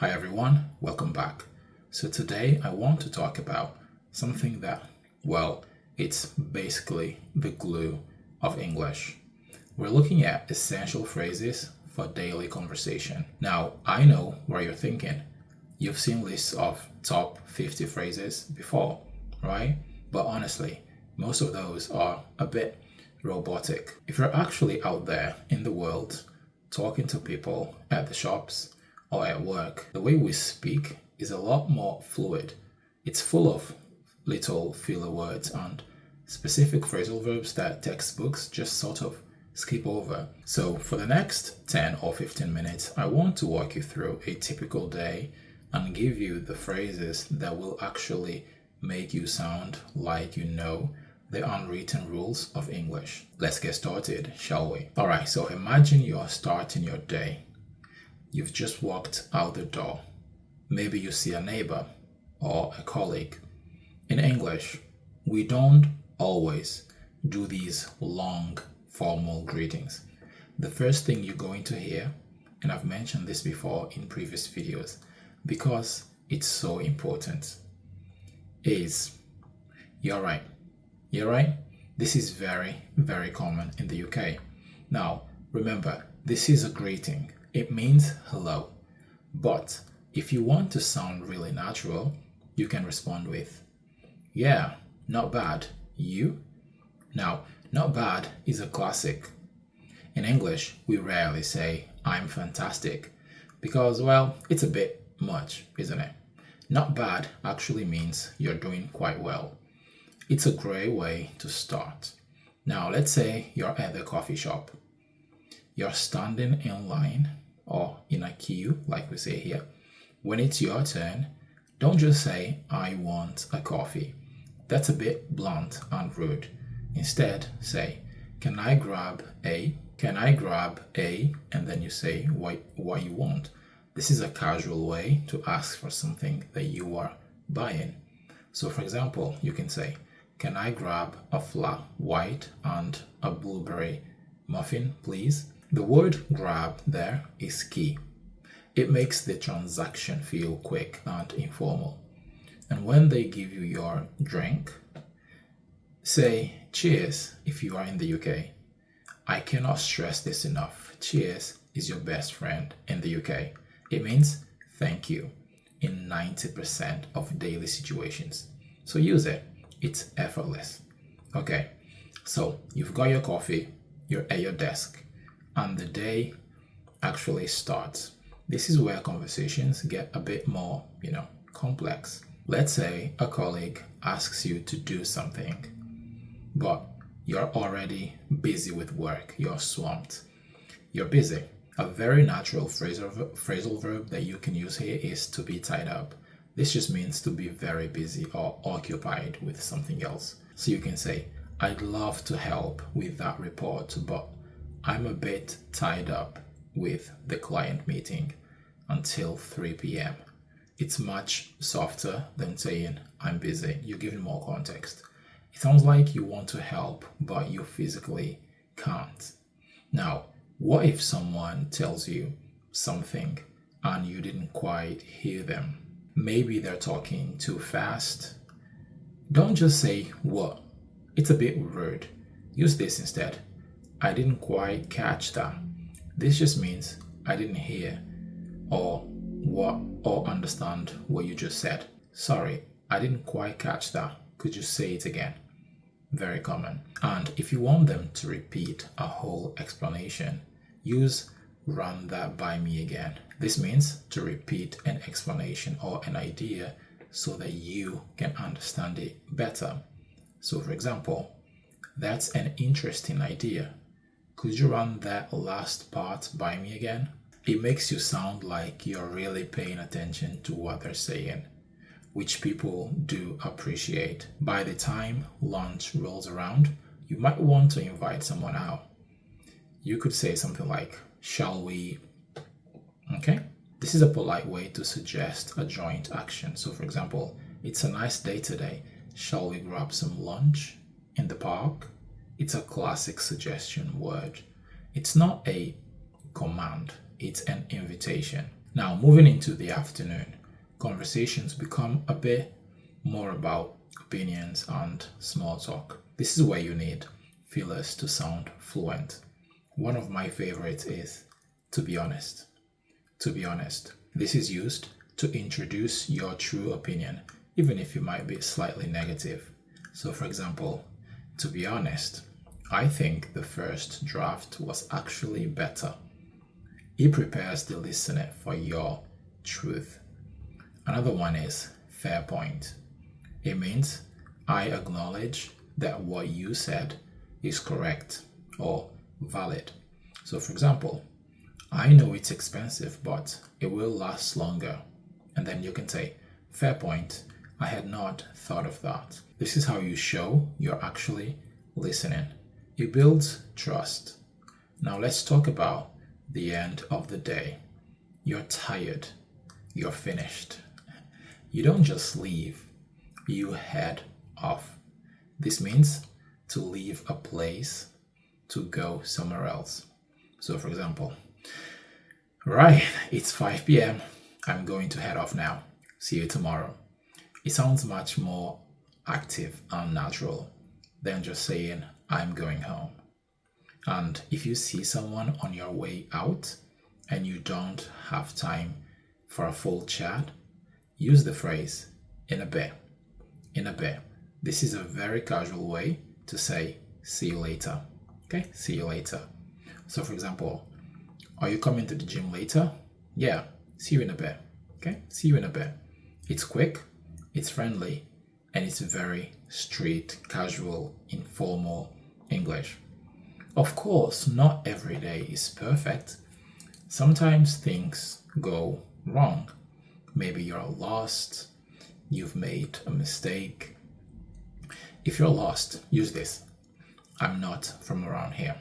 Hi everyone, welcome back. So today I want to talk about something that, well, it's basically the glue of English. We're looking at essential phrases for daily conversation. Now, I know what you're thinking. You've seen lists of top 50 phrases before, right? But honestly, most of those are a bit robotic. If you're actually out there in the world talking to people at the shops or at work, the way we speak is a lot more fluid. It's full of little filler words and specific phrasal verbs that textbooks just sort of skip over. So, for the next 10 or 15 minutes, I want to walk you through a typical day and give you the phrases that will actually make you sound like you know the unwritten rules of English. Let's get started, shall we? Alright, so imagine you're starting your day. You've just walked out the door. Maybe you see a neighbor or a colleague. In English, we don't always do these long, formal greetings. The first thing you're going to hear, and I've mentioned this before in previous videos, because it's so important, is "You're right." You're right? This is very, very common in the UK. Now, remember, this is a greeting. It means hello. But if you want to sound really natural, you can respond with, "Yeah, not bad. You?" Now, not bad is a classic. In English, we rarely say, "I'm fantastic," because, well, it's a bit much, isn't it? Not bad actually means you're doing quite well. It's a great way to start. Now, let's say you're at the coffee shop. You're standing in line or in a queue, like we say here. When it's your turn, don't just say, "I want a coffee." That's a bit blunt and rude. Instead, say, "Can I grab a?" Can I grab a? And then you say what you want. This is a casual way to ask for something that you are buying. So, for example, you can say, "Can I grab a flat white and a blueberry muffin, please?" The word grab there is key. It makes the transaction feel quick and informal. And when they give you your drink, say cheers if you are in the UK. I cannot stress this enough. Cheers is your best friend in the UK. It means thank you in 90% of daily situations. So use it. It's effortless. Okay, so you've got your coffee, you're at your desk, and the day actually starts. This is where conversations get a bit more, complex. Let's say a colleague asks you to do something, but you're already busy with work, you're swamped, you're busy. A very natural phrasal verb that you can use here is to be tied up. This just means to be very busy or occupied with something else. So you can say, "I'd love to help with that report, but I'm a bit tied up with the client meeting until 3 p.m. It's much softer than saying, "I'm busy." You're giving more context. It sounds like you want to help, but you physically can't. Now, what if someone tells you something and you didn't quite hear them? Maybe they're talking too fast. Don't just say "what." It's a bit rude. Use this instead. "I didn't quite catch that." This just means I didn't hear or understand what you just said. "Sorry, I didn't quite catch that. Could you say it again?" Very common. And if you want them to repeat a whole explanation, use "run that by me again." This means to repeat an explanation or an idea so that you can understand it better. So, for example, "That's an interesting idea. Could you run that last part by me again?" It makes you sound like you're really paying attention to what they're saying, which people do appreciate. By the time lunch rolls around, you might want to invite someone out. You could say something like, "Shall we?" Okay? This is a polite way to suggest a joint action. So, for example, "It's a nice day today. Shall we grab some lunch in the park?" It's a classic suggestion word. It's not a command, it's an invitation. Now, moving into the afternoon, conversations become a bit more about opinions and small talk. This is where you need fillers to sound fluent. One of my favorites is to be honest. To be honest. This is used to introduce your true opinion, even if it might be slightly negative. So, for example, to be honest, I think the first draft was actually better. It prepares the listener for your truth. Another one is fair point. It means I acknowledge that what you said is correct or valid. So, for example, I know it's expensive, but it will last longer. And then you can say, fair point, I had not thought of that. This is how you show you're actually listening. It builds trust. Now let's talk about the end of the day. You're tired. You're finished. You don't just leave, you head off. This means to leave a place to go somewhere else. So, for example, right, it's 5 p.m. I'm going to head off now. See you tomorrow. It sounds much more active and natural than just saying, I'm going home. And if you see someone on your way out and you don't have time for a full chat, use the phrase, in a bit. In a bit. This is a very casual way to say, see you later. Okay, see you later. So, for example, are you coming to the gym later? Yeah, see you in a bit. Okay, see you in a bit. It's quick, it's friendly, and it's very street, casual, informal English. Of course, not every day is perfect. Sometimes things go wrong. Maybe you're lost, you've made a mistake. If you're lost, use this. I'm not from around here.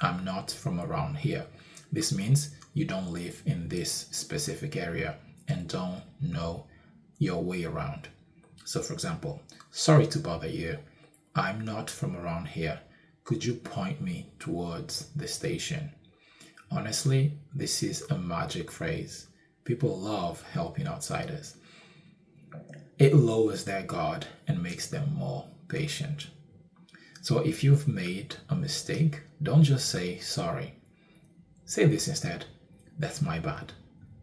I'm not from around here. This means you don't live in this specific area and don't know your way around. So, for example, sorry to bother you. I'm not from around here. Could you point me towards the station? Honestly, this is a magic phrase. People love helping outsiders. It lowers their guard and makes them more patient. So if you've made a mistake, don't just say sorry. Say this instead. That's my bad.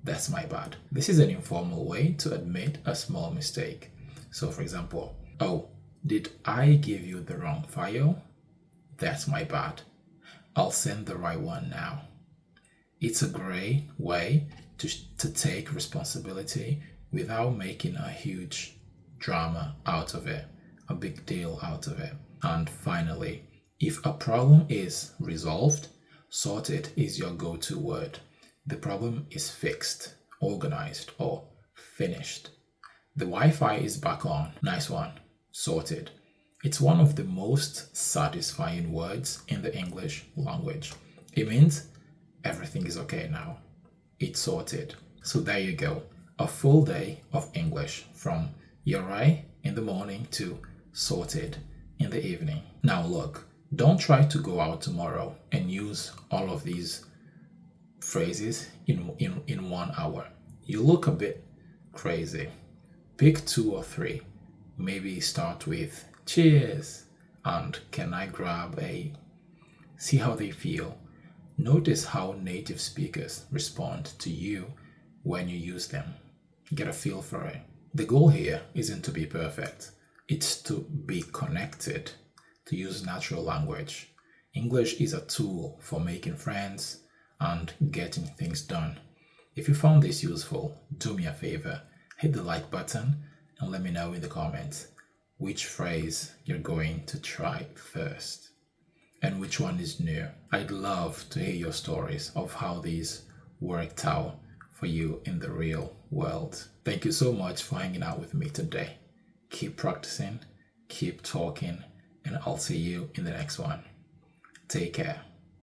That's my bad. This is an informal way to admit a small mistake. So, for example, oh, did I give you the wrong file? That's my bad. I'll send the right one now. It's a great way to take responsibility without making a huge drama out of it, a big deal out of it. And finally, if a problem is resolved, sorted is your go-to word. The problem is fixed, organized, or finished. The Wi-Fi is back on. Nice one. Sorted. It's one of the most satisfying words in the English language. It means everything is okay now. It's sorted. So there you go. A full day of English from you're right in the morning to sorted in the evening. Now look, don't try to go out tomorrow and use all of these phrases in 1 hour. You look a bit crazy. Pick 2 or 3. Maybe start with cheers and can I grab a... See how they feel. Notice how native speakers respond to you when you use them. Get a feel for it. The goal here isn't to be perfect. It's to be connected, to use natural language. English is a tool for making friends and getting things done. If you found this useful, do me a favor, hit the like button and let me know in the comments which phrase you're going to try first and which one is new. I'd love to hear your stories of how these worked out for you in the real world. Thank you so much for hanging out with me today. Keep practicing, keep talking, and I'll see you in the next one. Take care.